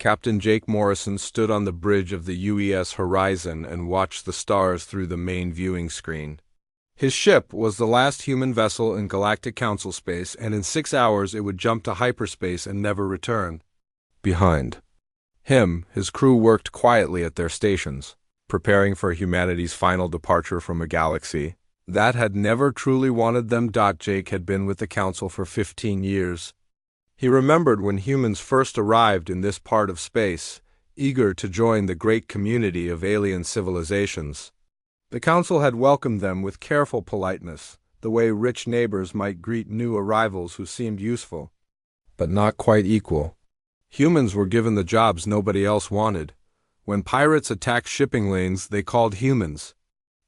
Captain Jake Morrison stood on the bridge of the UES Horizon and watched the stars through the main viewing screen. His ship was the last human vessel in Galactic Council space, and in 6 hours it would jump to hyperspace and never return. Behind him, his crew worked quietly at their stations, preparing for humanity's final departure from a galaxy that had never truly wanted them. Jake had been with the Council for 15 years. He remembered when humans first arrived in this part of space, eager to join the great community of alien civilizations. The Council had welcomed them with careful politeness, the way rich neighbors might greet new arrivals who seemed useful, but not quite equal. Humans were given the jobs nobody else wanted. When pirates attacked shipping lanes, they called humans.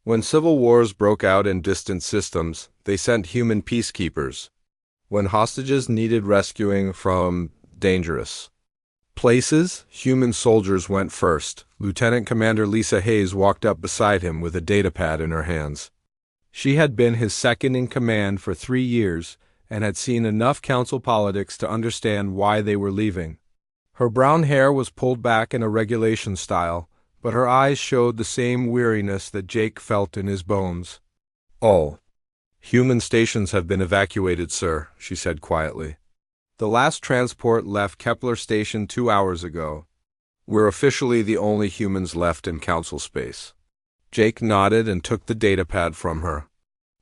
When civil wars broke out in distant systems, they sent human peacekeepers. When hostages needed rescuing from dangerous places, human soldiers went first. Lieutenant Commander Lisa Hayes walked up beside him with a datapad in her hands. She had been his second in command for 3 years and had seen enough council politics to understand why they were leaving. Her brown hair was pulled back in a regulation style, but her eyes showed the same weariness that Jake felt in his bones. "All human stations have been evacuated, sir," she said quietly. "The last transport left Kepler Station 2 hours ago. We're officially the only humans left in Council space." Jake nodded and took the datapad from her.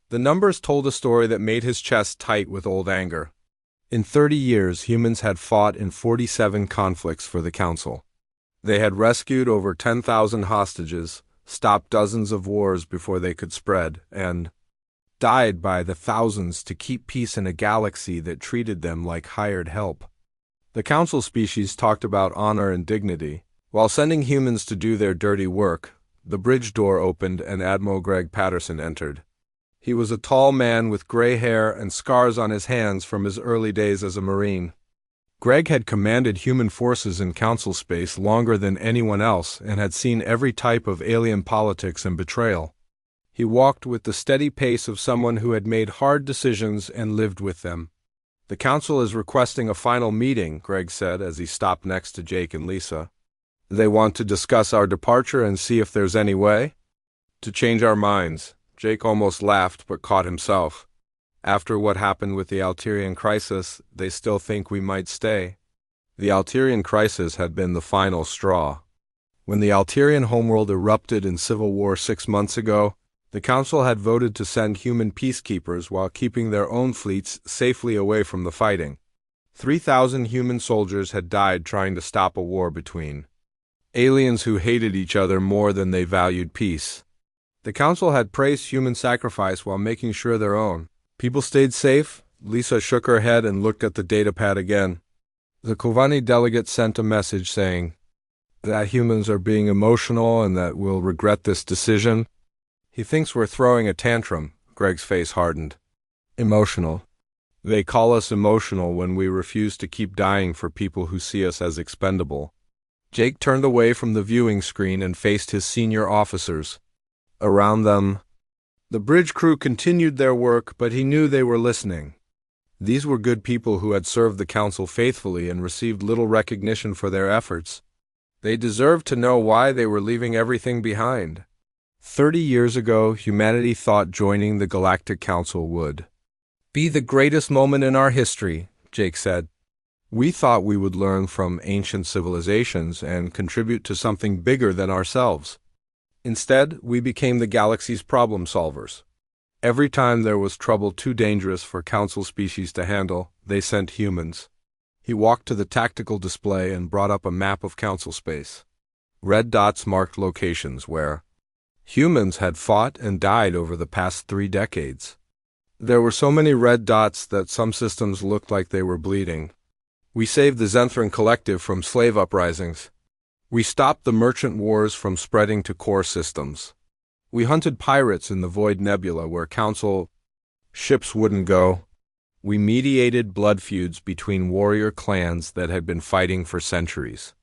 The numbers told a story that made his chest tight with old anger. In 30 years, humans had fought in 47 conflicts for the Council. They had rescued over 10,000 hostages, stopped dozens of wars before they could spread, and died by the thousands to keep peace in a galaxy that treated them like hired help. The Council species talked about honor and dignity. While sending humans to do their dirty work, the bridge door opened and Admiral Greg Patterson entered. He was a tall man with gray hair and scars on his hands from his early days as a Marine. Greg had commanded human forces in Council space longer than anyone else and had seen every type of alien politics and betrayal. He walked with the steady pace of someone who had made hard decisions and lived with them. "The Council is requesting a final meeting," Greg said as he stopped next to Jake and Lisa. "They want to discuss our departure and see if there's any way to change our minds." Jake almost laughed but caught himself. "After what happened with the Alterian crisis, they still think we might stay." The Alterian crisis had been the final straw. When the Alterian homeworld erupted in civil war 6 months ago, the Council had voted to send human peacekeepers while keeping their own fleets safely away from the fighting. 3,000 human soldiers had died trying to stop a war between aliens who hated each other more than they valued peace. The Council had praised human sacrifice while making sure their own people stayed safe. Lisa shook her head and looked at the datapad again. The Kovani delegate sent a message saying that humans are being emotional and that we'll regret this decision. "He thinks we're throwing a tantrum." Greg's face hardened. "Emotional. They call us emotional when we refuse to keep dying for people who see us as expendable." Jake turned away from the viewing screen and faced his senior officers. Around them, the bridge crew continued their work, but he knew they were listening. These were good people who had served the Council faithfully and received little recognition for their efforts. They deserved to know why they were leaving everything behind. 30 years ago, humanity thought joining the Galactic Council would be the greatest moment in our history, Jake said. "We thought we would learn from ancient civilizations and contribute to something bigger than ourselves. Instead, we became the galaxy's problem solvers. Every time there was trouble too dangerous for Council species to handle, they sent humans." He walked to the tactical display and brought up a map of Council space. Red dots marked locations where humans had fought and died over the past 3 decades. There were so many red dots that some systems looked like they were bleeding. "We saved the Zenthran Collective from slave uprisings. We stopped the merchant wars from spreading to core systems. We hunted pirates in the Void Nebula where Council ships wouldn't go. We mediated blood feuds between warrior clans that had been fighting for centuries.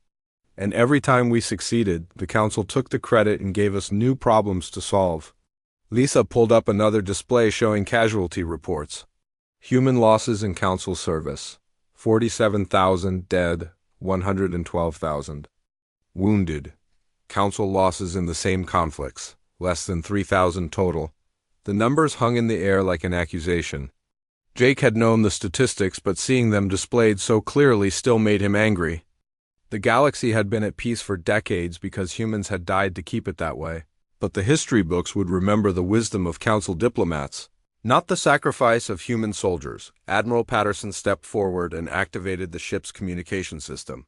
And every time we succeeded, the Council took the credit and gave us new problems to solve." Lisa pulled up another display showing casualty reports. Human losses in Council service: 47,000 dead, 112,000. Wounded. Council losses in the same conflicts, less than 3,000 total. The numbers hung in the air like an accusation. Jake had known the statistics, but seeing them displayed so clearly still made him angry. The galaxy had been at peace for decades because humans had died to keep it that way. But the history books would remember the wisdom of council diplomats, not the sacrifice of human soldiers. Admiral Patterson stepped forward and activated the ship's communication system.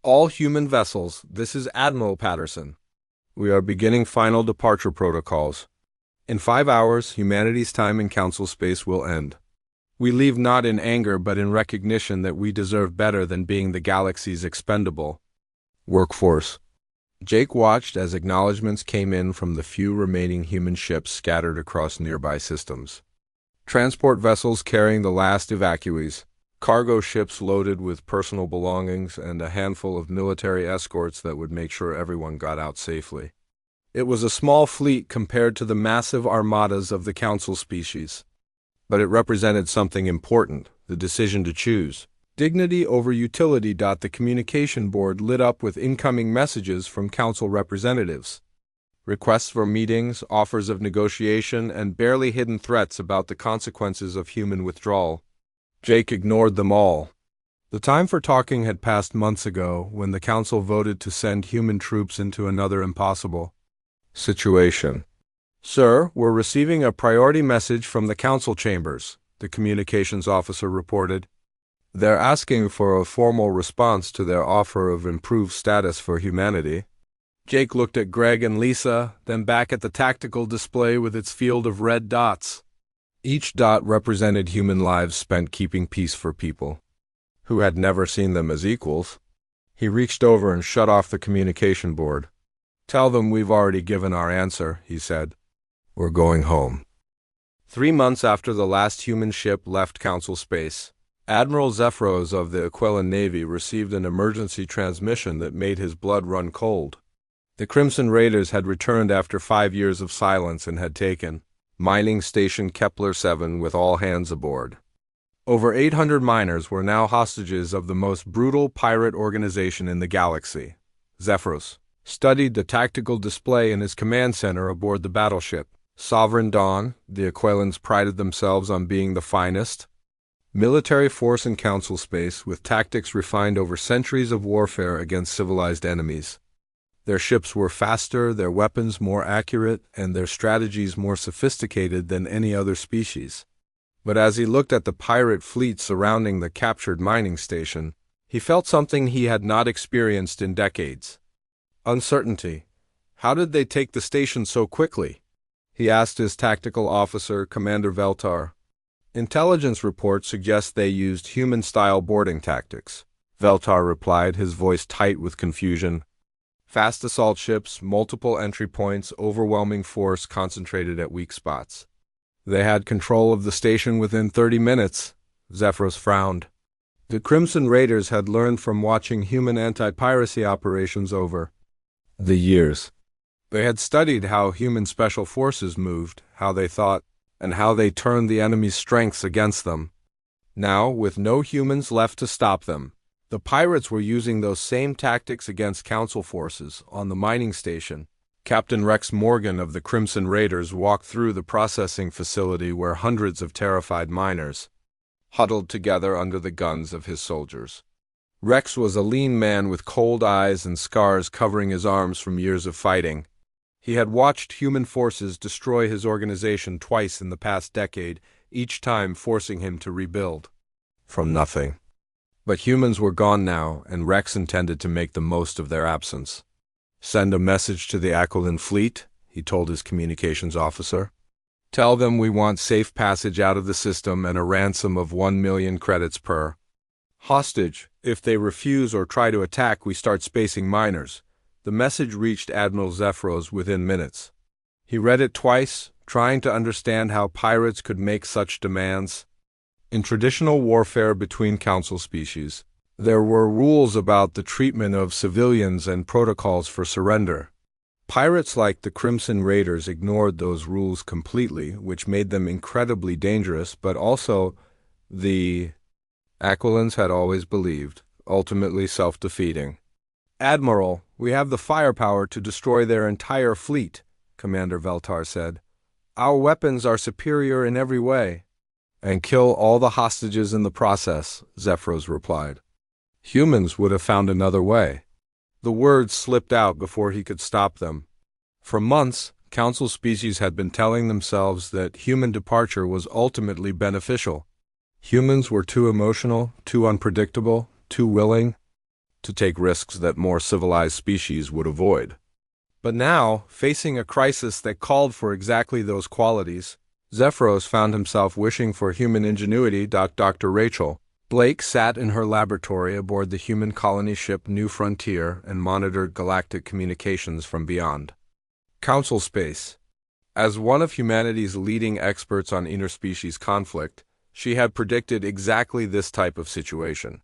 All human vessels, this is Admiral Patterson. We are beginning final departure protocols. In 5 hours, humanity's time in council space will end. We leave not in anger but in recognition that we deserve better than being the galaxy's expendable workforce. Jake watched as acknowledgments came in from the few remaining human ships scattered across nearby systems. Transport vessels carrying the last evacuees, cargo ships loaded with personal belongings, and a handful of military escorts that would make sure everyone got out safely. It was a small fleet compared to the massive armadas of the council species. But it represented something important, the decision to choose. Dignity over utility. The communication board lit up with incoming messages from council representatives. Requests for meetings, offers of negotiation, and barely hidden threats about the consequences of human withdrawal. Jake ignored them all. The time for talking had passed months ago when the council voted to send human troops into another impossible situation. Sir, we're receiving a priority message from the council chambers, the communications officer reported. They're asking for a formal response to their offer of improved status for humanity. Jake looked at Greg and Lisa, then back at the tactical display with its field of red dots. Each dot represented human lives spent keeping peace for people who had never seen them as equals. He reached over and shut off the communication board. Tell them we've already given our answer, he said. We're going home. 3 months after the last human ship left council space, Admiral Zephyros of the Aquilian Navy received an emergency transmission that made his blood run cold. The Crimson Raiders had returned after 5 years of silence and had taken Mining Station Kepler 7 with all hands aboard. Over 800 miners were now hostages of the most brutal pirate organization in the galaxy. Zephyros studied the tactical display in his command center aboard the battleship. Sovereign Dawn, the Aquilians prided themselves on being the finest military force in council space, with tactics refined over centuries of warfare against civilized enemies. Their ships were faster, their weapons more accurate, and their strategies more sophisticated than any other species. But as he looked at the pirate fleet surrounding the captured mining station, he felt something he had not experienced in decades. Uncertainty. How did they take the station so quickly? He asked his tactical officer, Commander Veltar. Intelligence reports suggest they used human-style boarding tactics. Veltar replied, his voice tight with confusion. Fast assault ships, multiple entry points, overwhelming force concentrated at weak spots. They had control of the station within 30 minutes. Zephyros frowned. The Crimson Raiders had learned from watching human anti-piracy operations over the years. They had studied how human special forces moved, how they thought, and how they turned the enemy's strengths against them. Now, with no humans left to stop them, the pirates were using those same tactics against council forces on the mining station. Captain Rex Morgan of the Crimson Raiders walked through the processing facility where hundreds of terrified miners huddled together under the guns of his soldiers. Rex was a lean man with cold eyes and scars covering his arms from years of fighting. He had watched human forces destroy his organization twice in the past decade, each time forcing him to rebuild from nothing. But humans were gone now, and Rex intended to make the most of their absence. Send a message to the Aquilian fleet, he told his communications officer. Tell them we want safe passage out of the system and a ransom of 1 million credits per hostage. If they refuse or try to attack, we start spacing miners. The message reached Admiral Zephyros within minutes. He read it twice, trying to understand how pirates could make such demands. In traditional warfare between council species, there were rules about the treatment of civilians and protocols for surrender. Pirates like the Crimson Raiders ignored those rules completely, which made them incredibly dangerous, but also, the Aquilians had always believed, ultimately self-defeating. "Admiral, we have the firepower to destroy their entire fleet," Commander Veltar said. "Our weapons are superior in every way." "And kill all the hostages in the process," Zephyros replied. "Humans would have found another way." The words slipped out before he could stop them. For months, Council species had been telling themselves that human departure was ultimately beneficial. Humans were too emotional, too unpredictable, too willing to take risks that more civilized species would avoid. But now, facing a crisis that called for exactly those qualities, Zephyros found himself wishing for human ingenuity. Dr. Rachel Blake sat in her laboratory aboard the human colony ship New Frontier and monitored galactic communications from beyond Council space. As one of humanity's leading experts on interspecies conflict, she had predicted exactly this type of situation.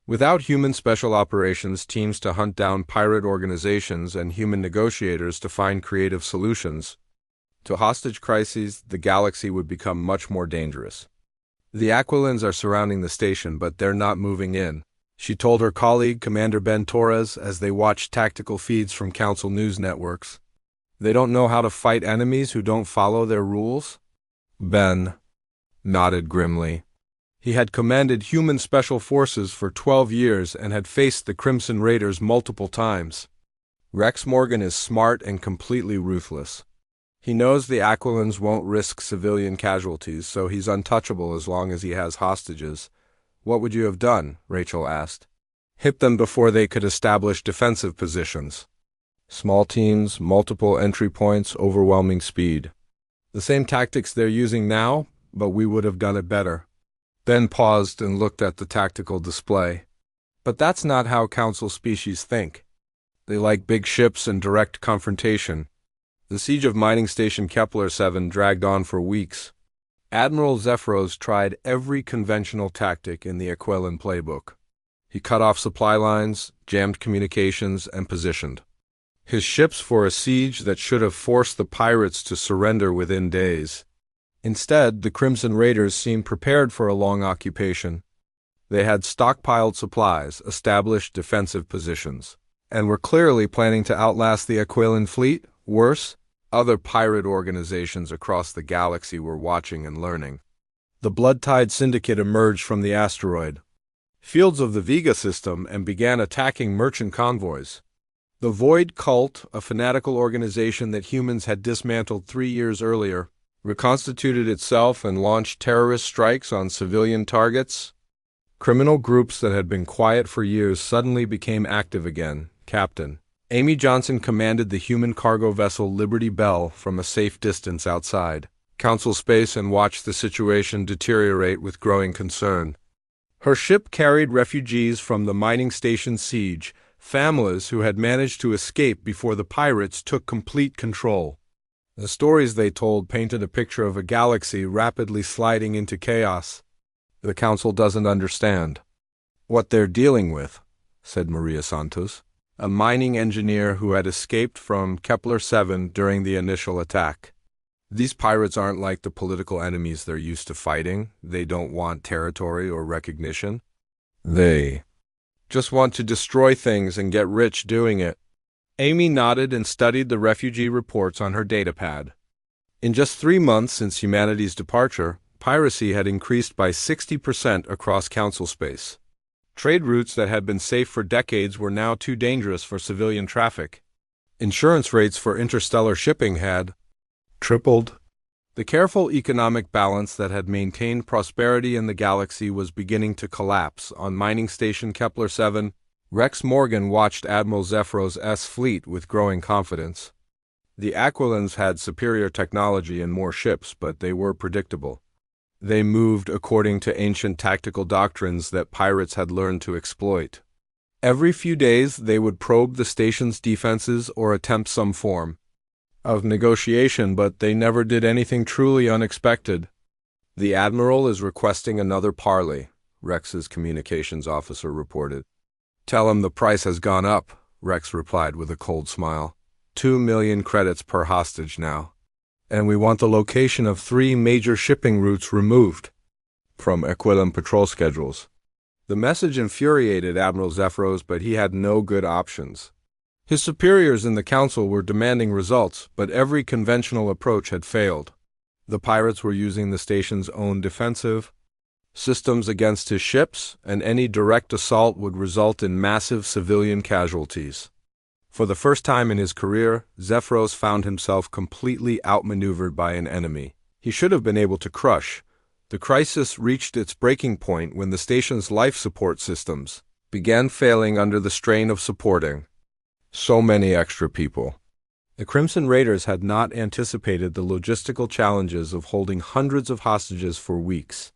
Without human special operations teams to hunt down pirate organizations and human negotiators to find creative solutions to hostage crises, the galaxy would become much more dangerous. "The Aquilans are surrounding the station, but they're not moving in," she told her colleague, Commander Ben Torres, as they watched tactical feeds from Council news networks. "They don't know how to fight enemies who don't follow their rules?" Ben nodded grimly. He had commanded human special forces for 12 years and had faced the Crimson Raiders multiple times. "Rex Morgan is smart and completely ruthless. He knows the Aquilans won't risk civilian casualties, so he's untouchable as long as he has hostages." "What would you have done?" Rachel asked. "Hit them before they could establish defensive positions. Small teams, multiple entry points, overwhelming speed. The same tactics they're using now, but we would have done it better." Ben paused and looked at the tactical display. "But that's not how Council species think. They like big ships and direct confrontation." The siege of mining station Kepler-7 dragged on for weeks. Admiral Zephyros tried every conventional tactic in the Aquilan playbook. He cut off supply lines, jammed communications, and positioned his ships for a siege that should have forced the pirates to surrender within days. Instead, the Crimson Raiders seemed prepared for a long occupation. They had stockpiled supplies, established defensive positions, and were clearly planning to outlast the Aquilan fleet. Worse, other pirate organizations across the galaxy were watching and learning. The Blood-Tide Syndicate emerged from the asteroid fields of the Vega system and began attacking merchant convoys. The Void Cult, a fanatical organization that humans had dismantled 3 years earlier, reconstituted itself and launched terrorist strikes on civilian targets. Criminal groups that had been quiet for years suddenly became active again. Captain Amy Johnson commanded the human cargo vessel Liberty Bell from a safe distance outside Council space and watched the situation deteriorate with growing concern. Her ship carried refugees from the mining station siege, families who had managed to escape before the pirates took complete control. The stories they told painted a picture of a galaxy rapidly sliding into chaos. "The Council doesn't understand what they're dealing with," said Maria Santos, a mining engineer who had escaped from Kepler-7 during the initial attack. "These pirates aren't like the political enemies they're used to fighting. They don't want territory or recognition. They just want to destroy things and get rich doing it." Amy nodded and studied the refugee reports on her datapad. In just 3 months since humanity's departure, piracy had increased by 60% across Council space. Trade routes that had been safe for decades were now too dangerous for civilian traffic. Insurance rates for interstellar shipping had tripled. The careful economic balance that had maintained prosperity in the galaxy was beginning to collapse. On mining station Kepler-7, Rex Morgan watched Admiral Zephyros' fleet with growing confidence. The Aquilans had superior technology and more ships, but they were predictable. They moved according to ancient tactical doctrines that pirates had learned to exploit. Every few days they would probe the station's defenses or attempt some form of negotiation, but they never did anything truly unexpected. "The Admiral is requesting another parley," Rex's communications officer reported. "Tell him the price has gone up," Rex replied with a cold smile. 2 million credits per hostage now. And we want the location of 3 major shipping routes removed from Aquilan patrol schedules. The message infuriated Admiral Zephyros, but he had no good options. His superiors in the council were demanding results, but every conventional approach had failed. The pirates were using the station's own defensive systems against his ships, and any direct assault would result in massive civilian casualties. For the first time in his career, Zephyros found himself completely outmaneuvered by an enemy he should have been able to crush. The crisis reached its breaking point when the station's life support systems began failing under the strain of supporting so many extra people. The Crimson Raiders had not anticipated the logistical challenges of holding hundreds of hostages for weeks.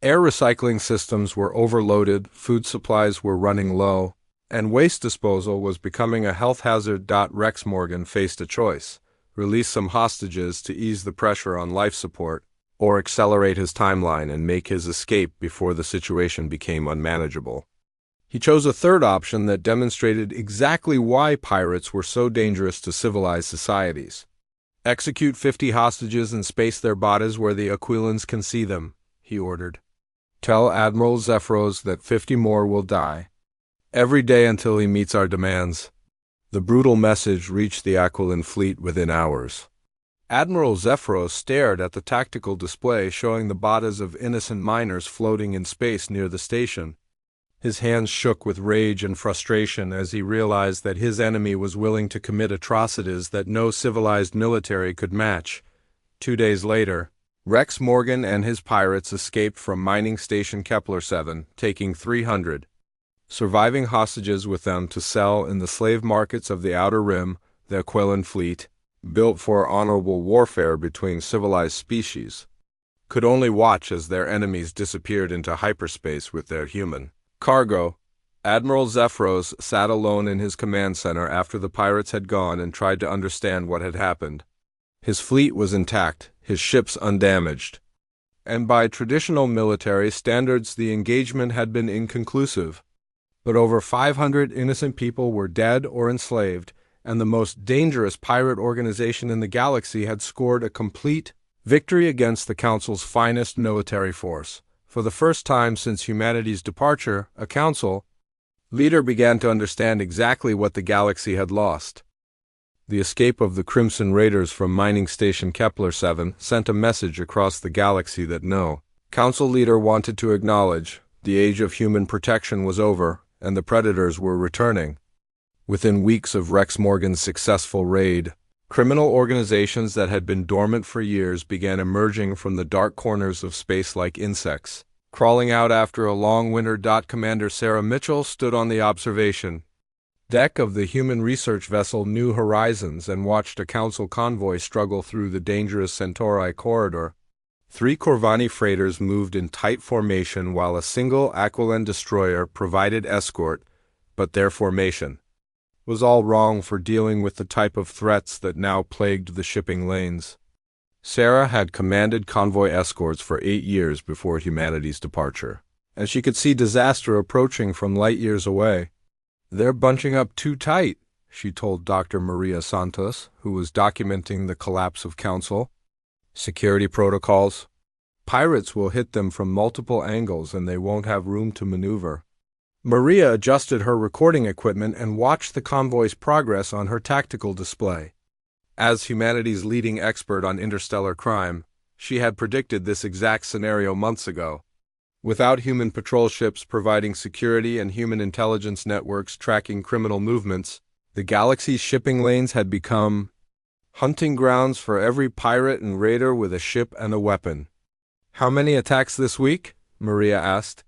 Air recycling systems were overloaded, food supplies were running low, and waste disposal was becoming a health hazard. Rex Morgan faced a choice: release some hostages to ease the pressure on life support, or accelerate his timeline and make his escape before the situation became unmanageable. He chose a third option that demonstrated exactly why pirates were so dangerous to civilized societies. Execute 50 hostages and space their bodies where the Aquilans can see them, he ordered. Tell Admiral Zephyros that 50 more will die every day until he meets our demands. The brutal message reached the Aquilan fleet within hours. Admiral Zephyros stared at the tactical display showing the bodies of innocent miners floating in space near the station. His hands shook with rage and frustration as he realized that his enemy was willing to commit atrocities that no civilized military could match. 2 days later, Rex Morgan and his pirates escaped from mining station Kepler 7, taking 300 surviving hostages with them to sell in the slave markets of the Outer Rim. The Aquilan fleet, built for honorable warfare between civilized species, could only watch as their enemies disappeared into hyperspace with their human cargo. Admiral Zephyros sat alone in his command center after the pirates had gone and tried to understand what had happened. His fleet was intact, his ships undamaged, and by traditional military standards the engagement had been inconclusive. But over 500 innocent people were dead or enslaved, and the most dangerous pirate organization in the galaxy had scored a complete victory against the Council's finest military force. For the first time since humanity's departure, a Council leader began to understand exactly what the galaxy had lost. The escape of the Crimson Raiders from mining station Kepler 7 sent a message across the galaxy that no Council leader wanted to acknowledge. The age of human protection was over, and the predators were returning. Within weeks of Rex Morgan's successful raid, criminal organizations that had been dormant for years began emerging from the dark corners of space like insects, crawling out after a long winter. Commander Sarah Mitchell stood on the observation deck of the human research vessel New Horizons and watched a Council convoy struggle through the dangerous Centauri corridor. 3 Corvani freighters moved in tight formation while a single Aquilan destroyer provided escort, but their formation was all wrong for dealing with the type of threats that now plagued the shipping lanes. Sarah had commanded convoy escorts for 8 years before humanity's departure, and she could see disaster approaching from light years away. "They're bunching up too tight," she told Dr. Maria Santos, who was documenting the collapse of Council. "Security protocols. Pirates will hit them from multiple angles and they won't have room to maneuver." Maria adjusted her recording equipment and watched the convoy's progress on her tactical display. As humanity's leading expert on interstellar crime, she had predicted this exact scenario months ago. Without human patrol ships providing security and human intelligence networks tracking criminal movements, the galaxy's shipping lanes had become hunting grounds for every pirate and raider with a ship and a weapon. "How many attacks this week?" Maria asked.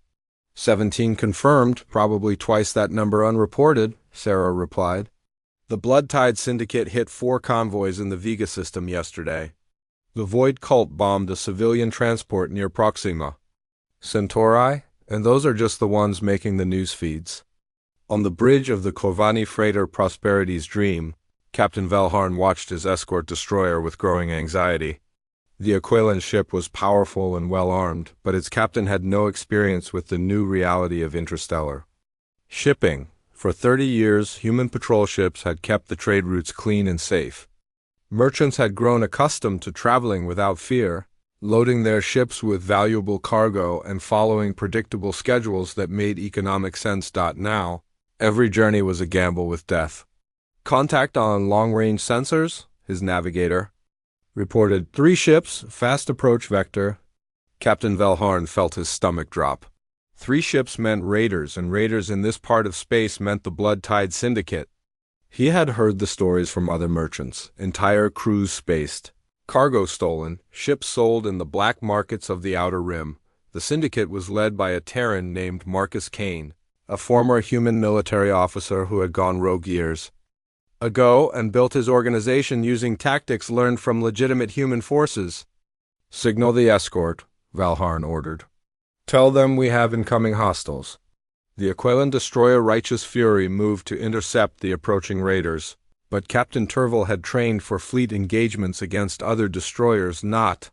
17 confirmed, probably twice that number unreported, Sarah replied. The Blood Tide Syndicate hit 4 convoys in the Vega system yesterday. The Void Cult bombed a civilian transport near Proxima. Centauri? And those are just the ones making the news feeds. On the bridge of the Corvani freighter Prosperity's Dream, Captain Velharn watched his escort destroyer with growing anxiety. The Aquilan ship was powerful and well-armed, but its captain had no experience with the new reality of interstellar shipping. For 30 years, human patrol ships had kept the trade routes clean and safe. Merchants had grown accustomed to traveling without fear, loading their ships with valuable cargo and following predictable schedules that made economic sense. Now, every journey was a gamble with death. Contact on long-range sensors, his navigator reported 3 ships, fast approach vector. Captain Velharn felt his stomach drop. 3 ships meant raiders, and raiders in this part of space meant the blood-tied syndicate. He had heard the stories from other merchants, entire crews spaced, cargo stolen, ships sold in the black markets of the Outer Rim. The syndicate was led by a Terran named Marcus Kane, a former human military officer who had gone rogue years ago and built his organization using tactics learned from legitimate human forces. Signal the escort, Velharn ordered. Tell them we have incoming hostiles. The Aqualan destroyer Righteous Fury moved to intercept the approaching raiders, but Captain Turville had trained for fleet engagements against other destroyers, not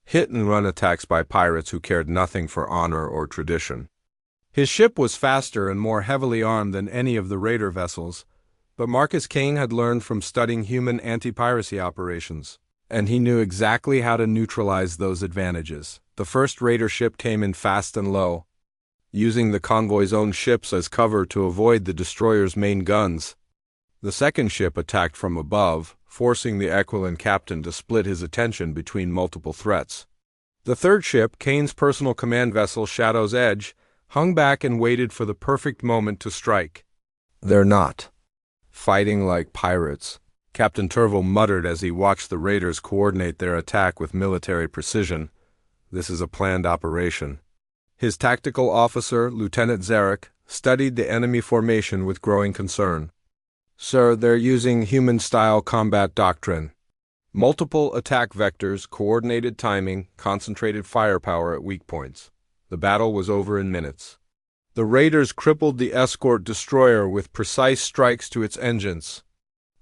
hit-and-run attacks by pirates who cared nothing for honor or tradition. His ship was faster and more heavily armed than any of the raider vessels, but Marcus Kane had learned from studying human anti-piracy operations, and he knew exactly how to neutralize those advantages. The first raider ship came in fast and low, using the convoy's own ships as cover to avoid the destroyer's main guns. The second ship attacked from above, forcing the Aqualan captain to split his attention between multiple threats. The third ship, Kane's personal command vessel Shadow's Edge, hung back and waited for the perfect moment to strike. They're not fighting like pirates, Captain Turville muttered as he watched the raiders coordinate their attack with military precision. This is a planned operation. His tactical officer, Lieutenant Zarek, studied the enemy formation with growing concern. Sir, they're using human-style combat doctrine. Multiple attack vectors, coordinated timing, concentrated firepower at weak points. The battle was over in minutes. The raiders crippled the escort destroyer with precise strikes to its engines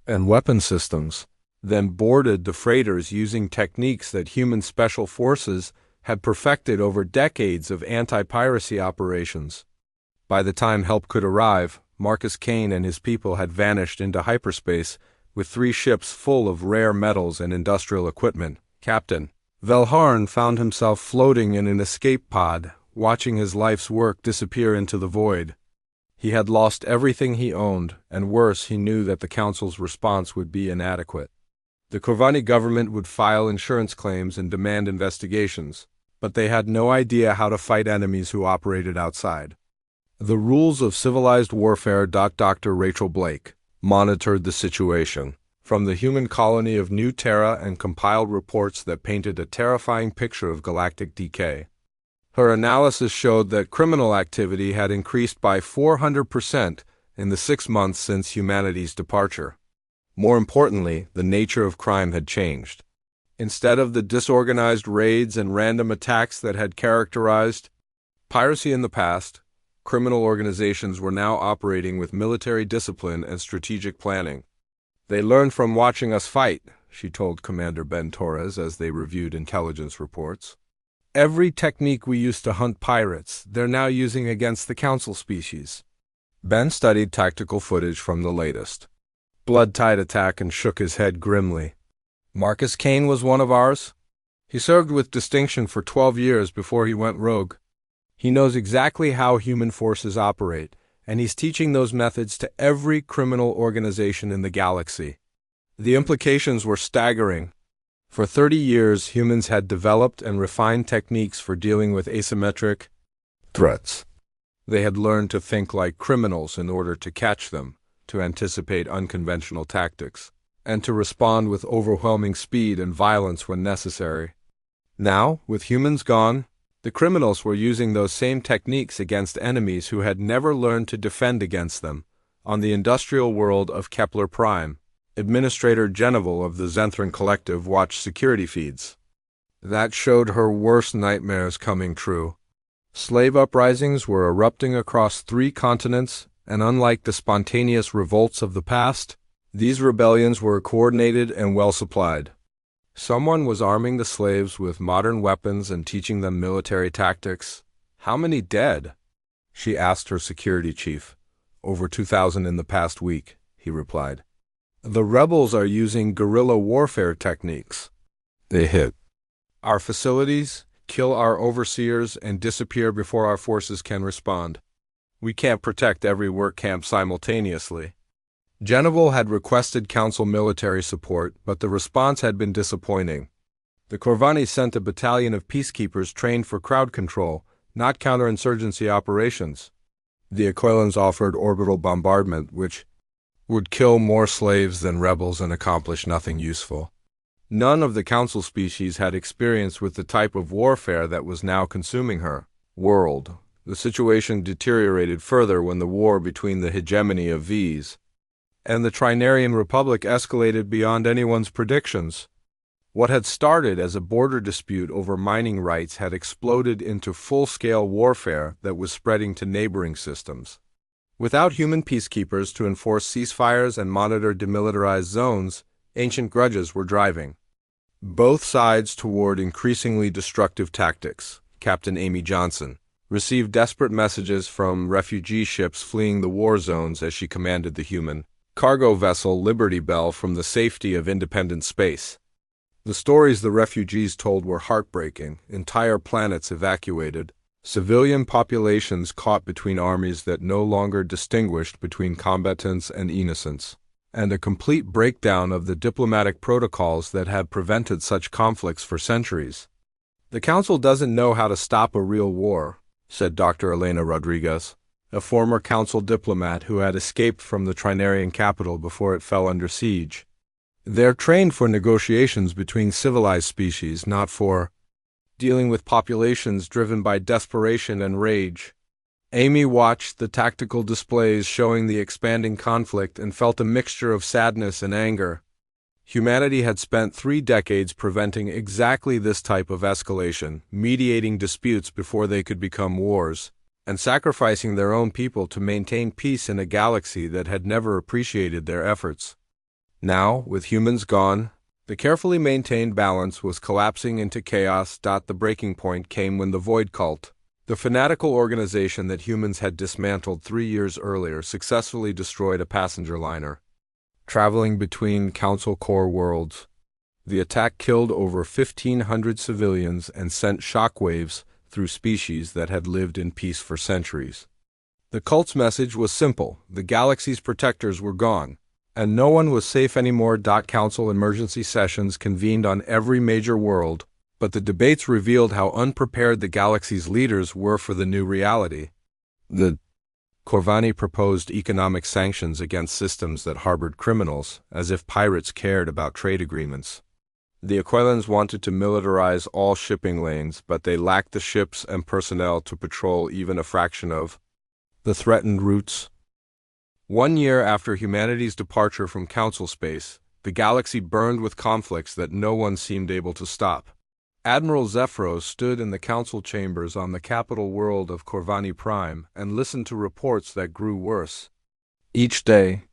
and weapon systems, then boarded the freighters using techniques that human special forces had perfected over decades of anti-piracy operations. By the time help could arrive, Marcus Kane and his people had vanished into hyperspace with 3 ships full of rare metals and industrial equipment. Captain Velharn found himself floating in an escape pod, watching his life's work disappear into the void. He had lost everything he owned, and worse, he knew that the Council's response would be inadequate. The Corvani government would file insurance claims and demand investigations, but they had no idea how to fight enemies who operated outside. The rules of civilized warfare. Dr. Rachel Blake monitored the situation from the human colony of New Terra and compiled reports that painted a terrifying picture of galactic decay. Her analysis showed that criminal activity had increased by 400% in the 6 months since humanity's departure. More importantly, the nature of crime had changed. Instead of the disorganized raids and random attacks that had characterized piracy in the past, criminal organizations were now operating with military discipline and strategic planning. They learned from watching us fight, she told Commander Ben Torres as they reviewed intelligence reports. Every technique we used to hunt pirates, they're now using against the Council species. Ben studied tactical footage from the latest blood-tide attack and shook his head grimly. Marcus Kane was one of ours. He served with distinction for 12 years before he went rogue. He knows exactly how human forces operate, and he's teaching those methods to every criminal organization in the galaxy. The implications were staggering. For 30 years, humans had developed and refined techniques for dealing with asymmetric threats. They had learned to think like criminals in order to catch them, to anticipate unconventional tactics, and to respond with overwhelming speed and violence when necessary. Now, with humans gone, the criminals were using those same techniques against enemies who had never learned to defend against them. On the industrial world of Kepler Prime, Administrator Genevieve of the Zenthran Collective watched security feeds. That showed her worst nightmares coming true. Slave uprisings were erupting across 3 continents, and unlike the spontaneous revolts of the past, these rebellions were coordinated and well supplied. Someone was arming the slaves with modern weapons and teaching them military tactics. How many dead? She asked her security chief. Over 2,000 in the past week, he replied. The rebels are using guerrilla warfare techniques. They hit. our facilities, kill our overseers, and disappear before our forces can respond. We can't protect every work camp simultaneously. Genevieve had requested Council military support, but the response had been disappointing. The Corvani sent a battalion of peacekeepers trained for crowd control, not counterinsurgency operations. The Aquilans offered orbital bombardment, which would kill more slaves than rebels and accomplish nothing useful. None of the Council species had experience with the type of warfare that was now consuming her world. The situation deteriorated further when the war between the hegemony of V's and the Trinarian Republic escalated beyond anyone's predictions. What had started as a border dispute over mining rights had exploded into full-scale warfare that was spreading to neighboring systems. Without human peacekeepers to enforce ceasefires and monitor demilitarized zones, ancient grudges were driving both sides toward increasingly destructive tactics. Captain Amy Johnson received desperate messages from refugee ships fleeing the war zones as she commanded the human cargo vessel Liberty Bell from the safety of independent space. The stories the refugees told were heartbreaking. Entire planets evacuated, civilian populations caught between armies that no longer distinguished between combatants and innocents, and a complete breakdown of the diplomatic protocols that had prevented such conflicts for centuries. "The Council doesn't know how to stop a real war," said Dr. Elena Rodriguez, a former Council diplomat who had escaped from the Trinarian capital before it fell under siege. "They're trained for negotiations between civilized species, not for dealing with populations driven by desperation and rage." Amy watched the tactical displays showing the expanding conflict and felt a mixture of sadness and anger. Humanity had spent 3 decades preventing exactly this type of escalation, mediating disputes before they could become wars, and sacrificing their own people to maintain peace in a galaxy that had never appreciated their efforts. Now, with humans gone, the carefully maintained balance was collapsing into chaos. The breaking point came when the Void Cult, the fanatical organization that humans had dismantled 3 years earlier, successfully destroyed a passenger liner traveling between Council core worlds. The attack killed over 1,500 civilians and sent shockwaves through species that had lived in peace for centuries. The cult's message was simple: the galaxy's protectors were gone, and no one was safe anymore. Council emergency sessions convened on every major world, but the debates revealed how unprepared the galaxy's leaders were for the new reality. The Corvani proposed economic sanctions against systems that harbored criminals, as if pirates cared about trade agreements. The Aquilans wanted to militarize all shipping lanes, but they lacked the ships and personnel to patrol even a fraction of the threatened routes. 1 year after humanity's departure from Council space, the galaxy burned with conflicts that no one seemed able to stop. Admiral Zephyros stood in the Council chambers on the capital world of Corvani Prime and listened to reports that grew worse each day.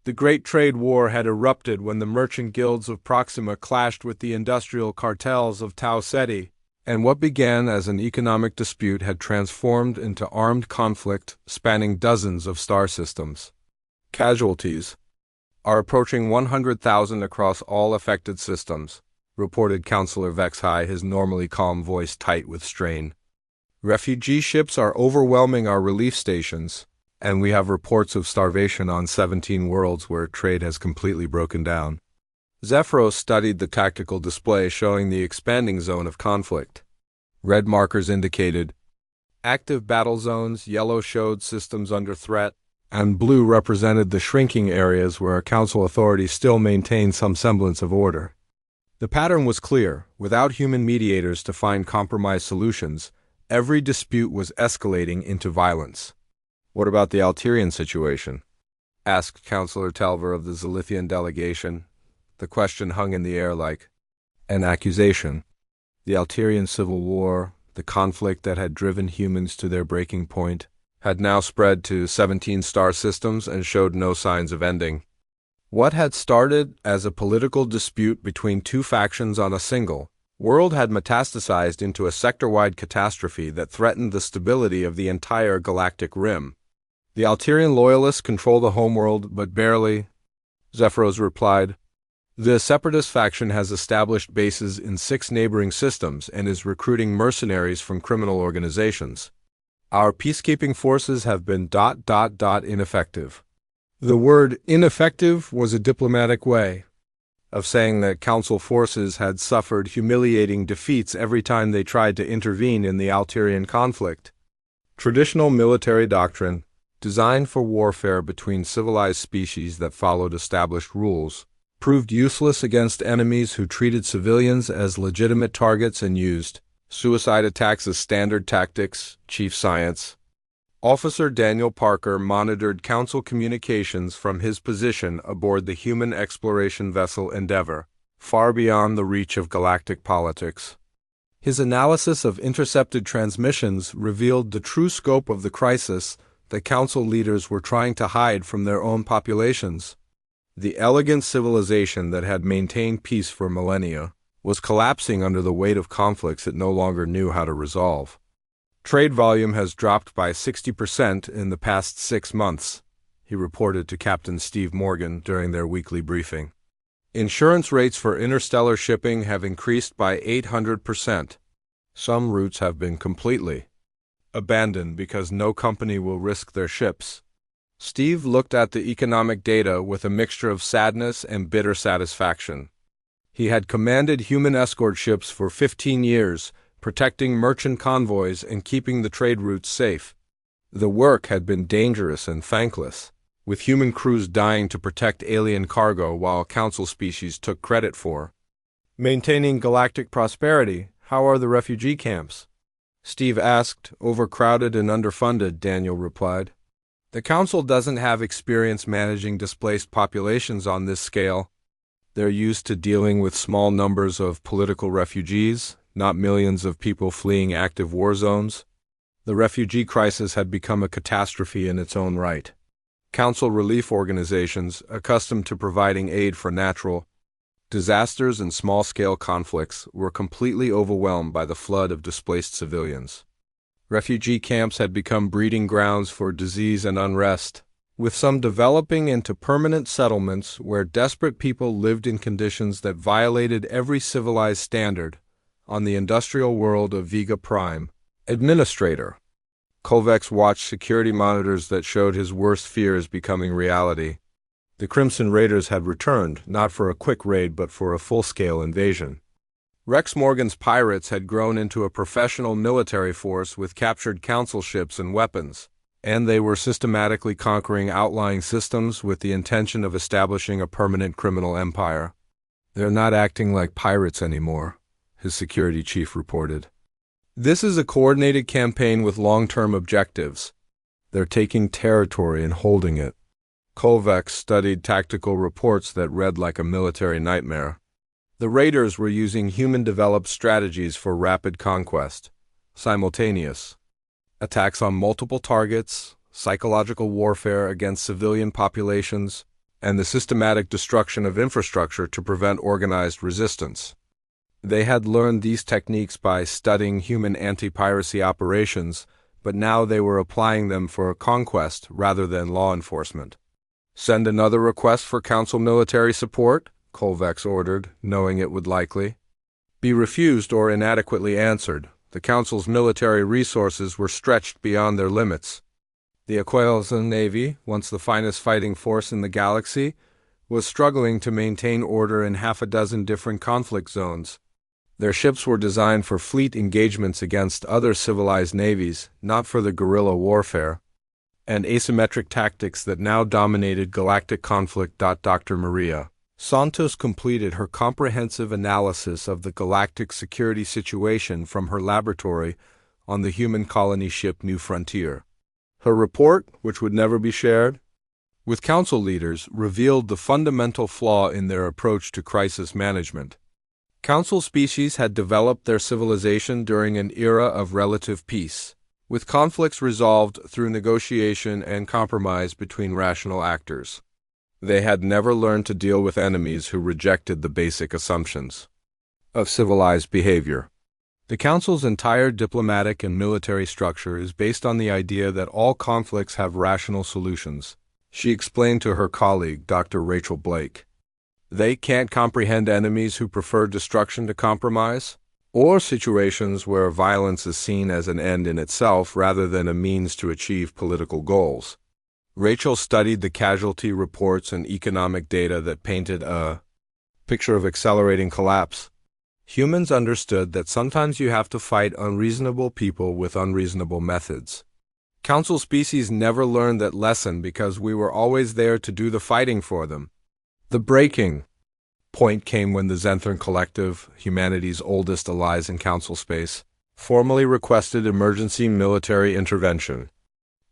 The Great Trade War had erupted when the merchant guilds of Proxima clashed with the industrial cartels of Tau Ceti, and what began as an economic dispute had transformed into armed conflict spanning dozens of star systems. Casualties are approaching 100,000 across all affected systems, reported Councillor Vexhai, his normally calm voice tight with strain. Refugee ships are overwhelming our relief stations, and we have reports of starvation on 17 worlds where trade has completely broken down. Zephyros studied the tactical display showing the expanding zone of conflict. Red markers indicated active battle zones, yellow showed systems under threat, and blue represented the shrinking areas where Council authorities still maintained some semblance of order. The pattern was clear. Without human mediators to find compromise solutions, every dispute was escalating into violence. "What about the Alterian situation?" asked Councillor Talver of the Zilithian delegation. The question hung in the air like an accusation. The Alterian Civil War, the conflict that had driven humans to their breaking point, had now spread to 17 star systems and showed no signs of ending. What had started as a political dispute between 2 factions on a single world had metastasized into a sector-wide catastrophe that threatened the stability of the entire galactic rim. "The Alterian loyalists control the homeworld, but barely," Zephyros replied. The separatist faction has established bases in 6 neighboring systems and is recruiting mercenaries from criminal organizations. Our peacekeeping forces have been ineffective. The word ineffective was a diplomatic way of saying that Council forces had suffered humiliating defeats every time they tried to intervene in the Altarian conflict. Traditional military doctrine, designed for warfare between civilized species that followed established rules, proved useless against enemies who treated civilians as legitimate targets and used suicide attacks as standard tactics. Chief Science Officer Daniel Parker monitored Council communications from his position aboard the human exploration vessel Endeavour, far beyond the reach of galactic politics. His analysis of intercepted transmissions revealed the true scope of the crisis that Council leaders were trying to hide from their own populations. The elegant civilization that had maintained peace for millennia was collapsing under the weight of conflicts it no longer knew how to resolve. Trade volume has dropped by 60% in the past 6 months, he reported to Captain Steve Morgan during their weekly briefing. Insurance rates for interstellar shipping have increased by 800%. Some routes have been completely abandoned because no company will risk their ships. Steve looked at the economic data with a mixture of sadness and bitter satisfaction. He had commanded human escort ships for 15 years, protecting merchant convoys and keeping the trade routes safe. The work had been dangerous and thankless, with human crews dying to protect alien cargo while Council species took credit for maintaining galactic prosperity. How are the refugee camps? Steve asked. Overcrowded and underfunded, Daniel replied. The Council doesn't have experience managing displaced populations on this scale. They're used to dealing with small numbers of political refugees, not millions of people fleeing active war zones. The refugee crisis had become a catastrophe in its own right. Council relief organizations, accustomed to providing aid for natural disasters and small-scale conflicts, were completely overwhelmed by the flood of displaced civilians. Refugee camps had become breeding grounds for disease and unrest, with some developing into permanent settlements where desperate people lived in conditions that violated every civilized standard. On the industrial world of Vega Prime, Administrator Kovacs watched security monitors that showed his worst fears becoming reality. The Crimson Raiders had returned, not for a quick raid but for a full-scale invasion. Rex Morgan's pirates had grown into a professional military force with captured Council ships and weapons, and they were systematically conquering outlying systems with the intention of establishing a permanent criminal empire. They're not acting like pirates anymore, his security chief reported. This is a coordinated campaign with long-term objectives. They're taking territory and holding it. Kovacs studied tactical reports that read like a military nightmare. The raiders were using human-developed strategies for rapid conquest, simultaneous attacks on multiple targets, psychological warfare against civilian populations, and the systematic destruction of infrastructure to prevent organized resistance. They had learned these techniques by studying human anti-piracy operations, but now they were applying them for conquest rather than law enforcement. Send another request for Council military support, Kovacs ordered, knowing it would likely be refused or inadequately answered. The Council's military resources were stretched beyond their limits. The Aquailson Navy, once the finest fighting force in the galaxy, was struggling to maintain order in 6 different conflict zones. Their ships were designed for fleet engagements against other civilized navies, not for the guerrilla warfare and asymmetric tactics that now dominated galactic conflict. Dr. Maria Santos completed her comprehensive analysis of the galactic security situation from her laboratory on the human colony ship New Frontier. Her report, which would never be shared with Council leaders, revealed the fundamental flaw in their approach to crisis management. Council species had developed their civilization during an era of relative peace, with conflicts resolved through negotiation and compromise between rational actors. They had never learned to deal with enemies who rejected the basic assumptions of civilized behavior. The Council's entire diplomatic and military structure is based on the idea that all conflicts have rational solutions, she explained to her colleague, Dr. Rachel Blake. They can't comprehend enemies who prefer destruction to compromise, or situations where violence is seen as an end in itself rather than a means to achieve political goals. Rachel studied the casualty reports and economic data that painted a picture of accelerating collapse. Humans understood that sometimes you have to fight unreasonable people with unreasonable methods. Council species never learned that lesson because we were always there to do the fighting for them. The breaking point came when the Zenthran Collective, humanity's oldest allies in council space, formally requested emergency military intervention.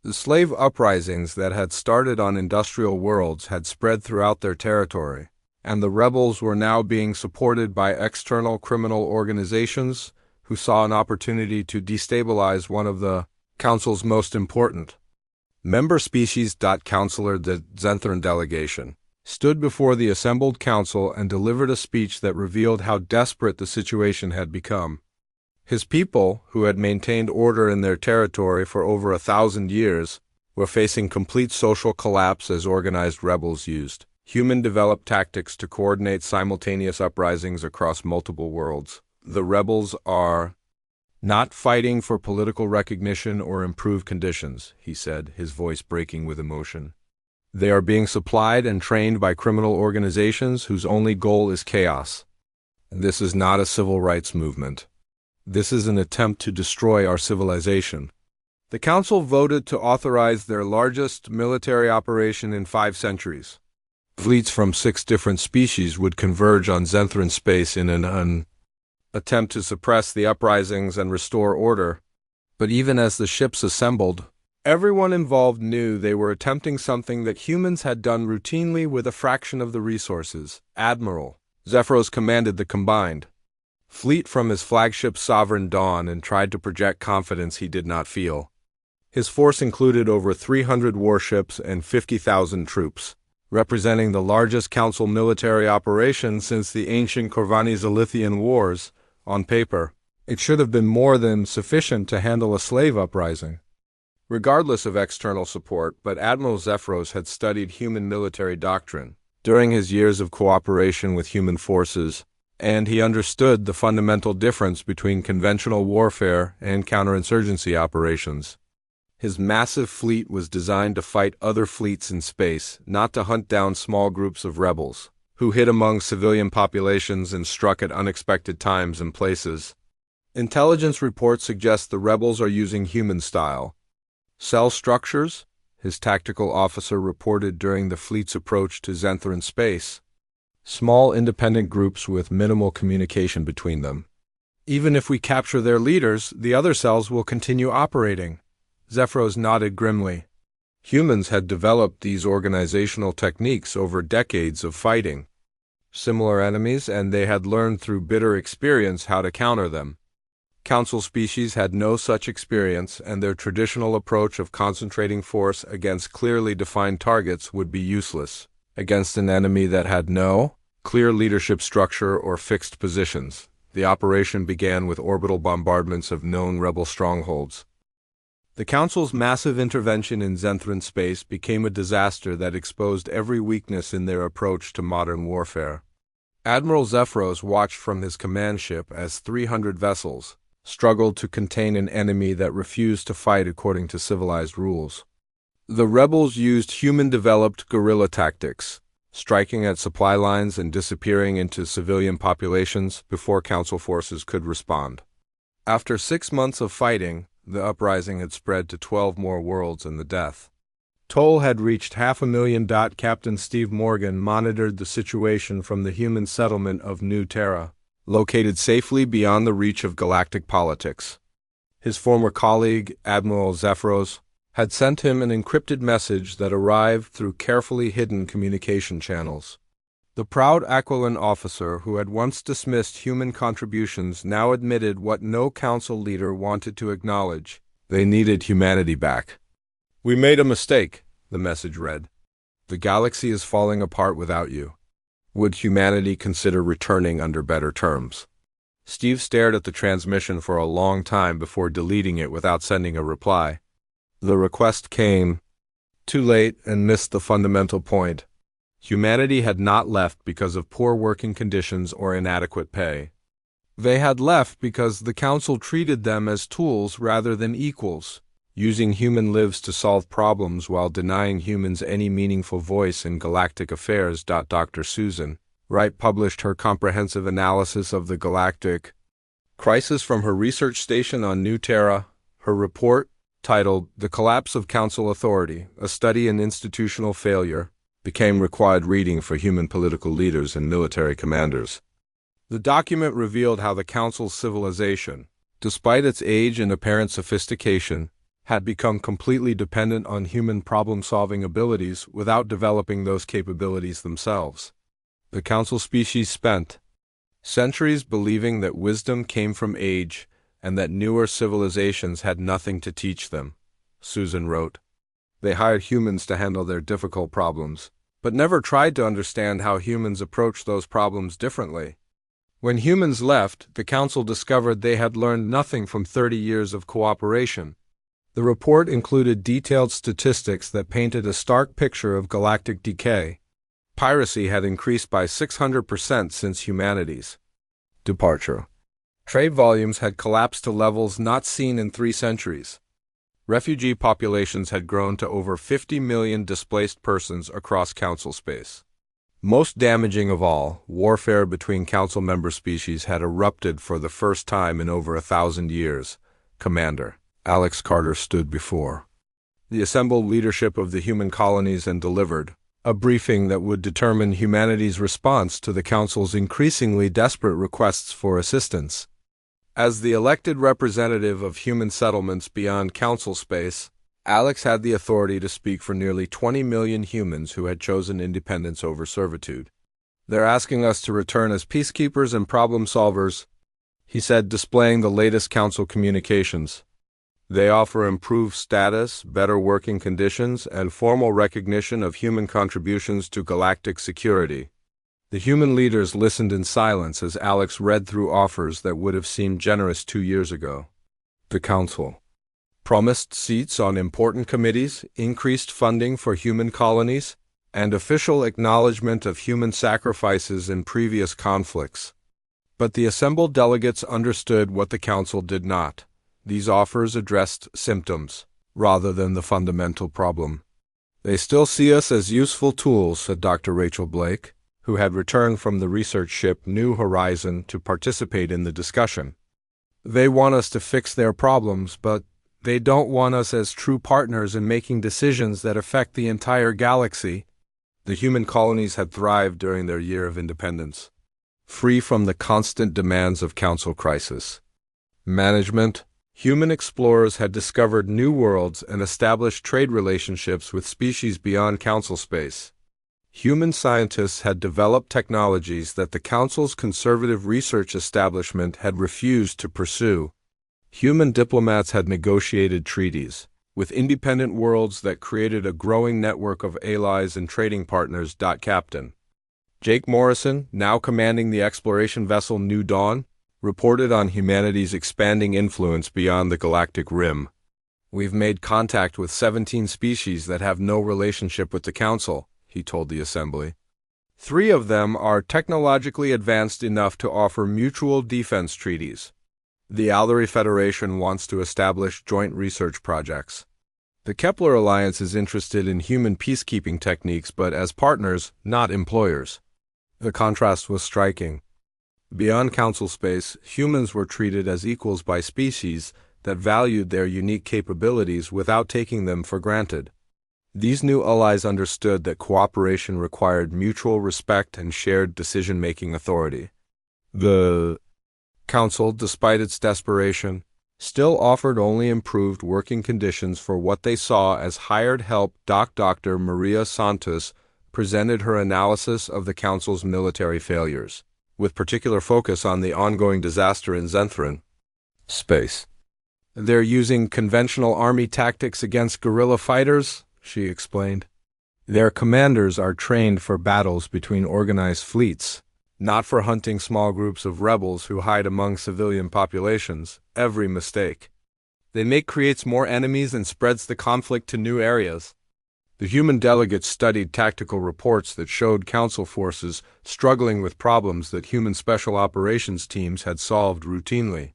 The slave uprisings that had started on industrial worlds had spread throughout their territory, and the rebels were now being supported by external criminal organizations who saw an opportunity to destabilize one of the Council's most important member species. Counselor, the Zenthran delegation, stood before the assembled council and delivered a speech that revealed how desperate the situation had become. His people, who had maintained order in their territory for over 1,000 years, were facing complete social collapse as organized rebels used human-developed tactics to coordinate simultaneous uprisings across multiple worlds. The rebels are not fighting for political recognition or improved conditions, he said, his voice breaking with emotion. They are being supplied and trained by criminal organizations whose only goal is chaos. This is not a civil rights movement. This is an attempt to destroy our civilization. The Council voted to authorize their largest military operation in 5 centuries. Fleets from 6 different species would converge on Zenthran space in an attempt to suppress the uprisings and restore order. But even as the ships assembled, everyone involved knew they were attempting something that humans had done routinely with a fraction of the resources. Admiral Zephyros commanded the combined fleet from his flagship Sovereign Dawn and tried to project confidence he did not feel. His force included over 300 warships and 50,000 troops, representing the largest council military operation since the ancient Corvani-Zalithian Wars. On paper, it should have been more than sufficient to handle a slave uprising. Regardless of external support, but Admiral Zephyros had studied human military doctrine during his years of cooperation with human forces, and he understood the fundamental difference between conventional warfare and counterinsurgency operations. His massive fleet was designed to fight other fleets in space, not to hunt down small groups of rebels, who hid among civilian populations and struck at unexpected times and places. Intelligence reports suggest the rebels are using human-style cell structures, his tactical officer reported during the fleet's approach to Zenthran space. Small independent groups with minimal communication between them. Even if we capture their leaders, the other cells will continue operating. Zephyros nodded grimly. Humans had developed these organizational techniques over decades of fighting similar enemies, and they had learned through bitter experience how to counter them. Council species had no such experience, and their traditional approach of concentrating force against clearly defined targets would be useless against an enemy that had no clear leadership structure or fixed positions. The operation began with orbital bombardments of known rebel strongholds. The Council's massive intervention in Zenthran space became a disaster that exposed every weakness in their approach to modern warfare. Admiral Zephyros watched from his command ship as 300 vessels struggled to contain an enemy that refused to fight according to civilized rules. The rebels used human-developed guerrilla tactics, striking at supply lines and disappearing into civilian populations before Council forces could respond. After 6 months of fighting, the uprising had spread to 12 more worlds, and the death toll had reached 500,000. Captain Steve Morgan monitored the situation from the human settlement of New Terra, located safely beyond the reach of galactic politics. His former colleague, Admiral Zephyros, had sent him an encrypted message that arrived through carefully hidden communication channels. The proud Aquilan officer who had once dismissed human contributions now admitted what no council leader wanted to acknowledge. They needed humanity back. "We made a mistake," the message read. "The galaxy is falling apart without you. Would humanity consider returning under better terms?" Steve stared at the transmission for a long time before deleting it without sending a reply. The request came too late and missed the fundamental point. Humanity had not left because of poor working conditions or inadequate pay. They had left because the Council treated them as tools rather than equals, using human lives to solve problems while denying humans any meaningful voice in galactic affairs. Dr. Susan Wright published her comprehensive analysis of the galactic crisis from her research station on New Terra. Her report, titled The Collapse of Council Authority, A Study in Institutional Failure, became required reading for human political leaders and military commanders. The document revealed how the Council's civilization, despite its age and apparent sophistication, had become completely dependent on human problem-solving abilities without developing those capabilities themselves. The Council species spent centuries believing that wisdom came from age and that newer civilizations had nothing to teach them, Susan wrote. They hired humans to handle their difficult problems, but never tried to understand how humans approach those problems differently. When humans left, the Council discovered they had learned nothing from 30 years of cooperation. The report included detailed statistics that painted a stark picture of galactic decay. Piracy had increased by 600% since humanity's departure. Trade volumes had collapsed to levels not seen in 3 centuries. Refugee populations had grown to over 50 million displaced persons across Council space. Most damaging of all, warfare between Council member species had erupted for the first time in over 1,000 years. Commander Alex Carter stood before the assembled leadership of the human colonies and delivered a briefing that would determine humanity's response to the Council's increasingly desperate requests for assistance. As the elected representative of human settlements beyond Council space, Alex had the authority to speak for nearly 20 million humans who had chosen independence over servitude. "They're asking us to return as peacekeepers and problem solvers," he said, displaying the latest Council communications. "They offer improved status, better working conditions, and formal recognition of human contributions to galactic security." The human leaders listened in silence as Alex read through offers that would have seemed generous 2 years ago. The Council promised seats on important committees, increased funding for human colonies, and official acknowledgement of human sacrifices in previous conflicts. But the assembled delegates understood what the Council did not. These offers addressed symptoms, rather than the fundamental problem. "They still see us as useful tools," said Dr. Rachel Blake, who had returned from the research ship New Horizon to participate in the discussion. "They want us to fix their problems, but they don't want us as true partners in making decisions that affect the entire galaxy." The human colonies had thrived during their year of independence, free from the constant demands of Council crisis management. Human explorers had discovered new worlds and established trade relationships with species beyond Council space. Human scientists had developed technologies that the Council's conservative research establishment had refused to pursue. Human diplomats had negotiated treaties with independent worlds that created a growing network of allies and trading partners. Captain Jake Morrison, now commanding the exploration vessel New Dawn, reported on humanity's expanding influence beyond the galactic rim. "We've made contact with 17 species that have no relationship with the Council," he told the Assembly. 3 of them are technologically advanced enough to offer mutual defense treaties. The Alloy Federation wants to establish joint research projects. The Kepler Alliance is interested in human peacekeeping techniques, but as partners, not employers. The contrast was striking. Beyond Council space, humans were treated as equals by species that valued their unique capabilities without taking them for granted. These new allies understood that cooperation required mutual respect and shared decision-making authority. The Council, despite its desperation, still offered only improved working conditions for what they saw as hired help. Dr. Maria Santos presented her analysis of the Council's military failures, with particular focus on the ongoing disaster in Zenthran space. "They're using conventional army tactics against guerrilla fighters," she explained. "Their commanders are trained for battles between organized fleets, not for hunting small groups of rebels who hide among civilian populations. Every mistake they make creates more enemies and spreads the conflict to new areas." The human delegates studied tactical reports that showed Council forces struggling with problems that human special operations teams had solved routinely.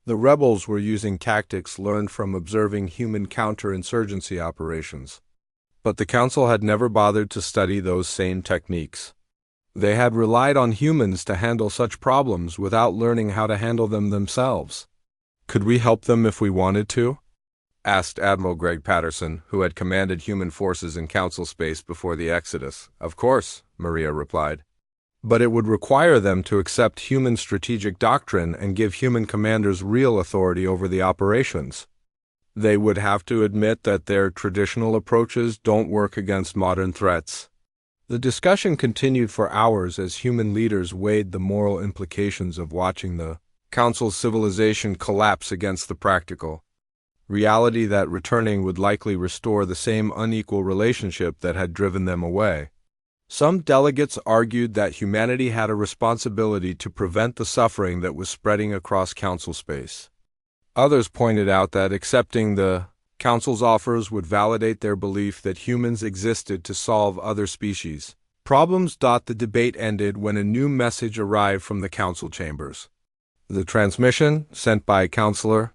The rebels were using tactics learned from observing human counterinsurgency operations. But the Council had never bothered to study those same techniques. They had relied on humans to handle such problems without learning how to handle them themselves. Could we help them if we wanted to? Asked Admiral Greg Patterson, who had commanded human forces in Council space before the Exodus. Of course, Maria replied. But it would require them to accept human strategic doctrine and give human commanders real authority over the operations. They would have to admit that their traditional approaches don't work against modern threats. The discussion continued for hours as human leaders weighed the moral implications of watching the Council's civilization collapse against the practical reality that returning would likely restore the same unequal relationship that had driven them away. Some delegates argued that humanity had a responsibility to prevent the suffering that was spreading across Council space. Others pointed out that accepting the Council's offers would validate their belief that humans existed to solve other species' problems. The debate ended when a new message arrived from the Council chambers. The transmission, sent by Counselor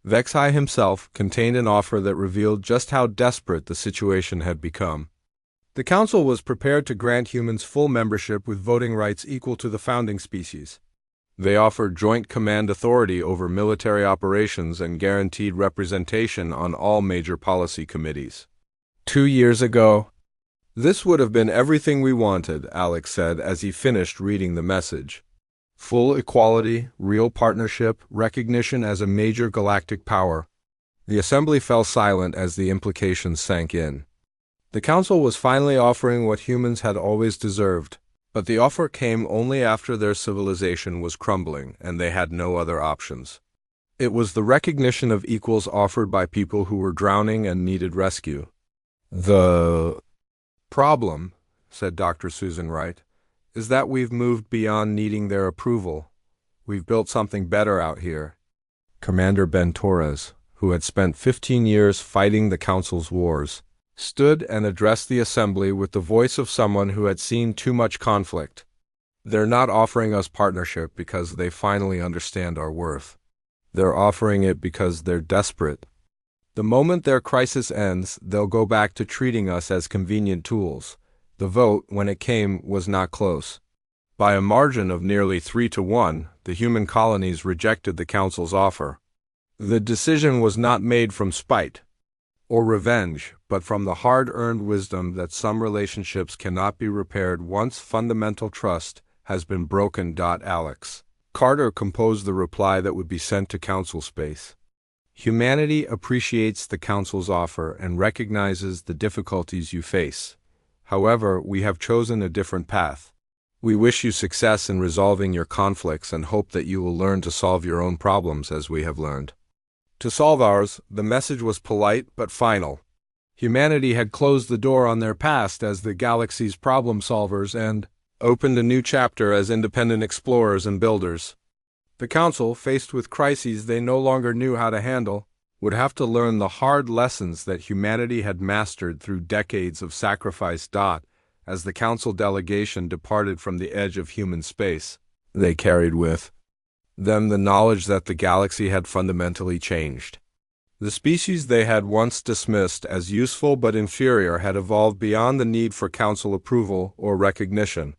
LateHFY himself, contained an offer that revealed just how desperate the situation had become. The Council was prepared to grant humans full membership with voting rights equal to the founding species. They offered joint command authority over military operations and guaranteed representation on all major policy committees. 2 years ago, this would have been everything we wanted, Alex said as he finished reading the message. Full equality, real partnership, recognition as a major galactic power. The assembly fell silent as the implications sank in. The Council was finally offering what humans had always deserved, but the offer came only after their civilization was crumbling and they had no other options. It was the recognition of equals offered by people who were drowning and needed rescue. The problem, said Dr. Susan Wright, is that we've moved beyond needing their approval. We've built something better out here. Commander Ben Torres, who had spent 15 years fighting the Council's wars, stood and addressed the assembly with the voice of someone who had seen too much conflict. They're not offering us partnership because they finally understand our worth. They're offering it because they're desperate. The moment their crisis ends, they'll go back to treating us as convenient tools. The vote, when it came, was not close. By a margin of nearly 3-1, the human colonies rejected the Council's offer. The decision was not made from spite or revenge, but from the hard-earned wisdom that some relationships cannot be repaired once fundamental trust has been broken. Alex Carter composed the reply that would be sent to Council space. Humanity appreciates the Council's offer and recognizes the difficulties you face. However, we have chosen a different path. We wish you success in resolving your conflicts and hope that you will learn to solve your own problems as we have learned to solve ours. The message was polite but final. Humanity had closed the door on their past as the galaxy's problem solvers and opened a new chapter as independent explorers and builders. The Council, faced with crises they no longer knew how to handle, would have to learn the hard lessons that humanity had mastered through decades of sacrifice. As the Council delegation departed from the edge of human space, they carried with them the knowledge that the galaxy had fundamentally changed. The species they had once dismissed as useful but inferior had evolved beyond the need for Council approval or recognition.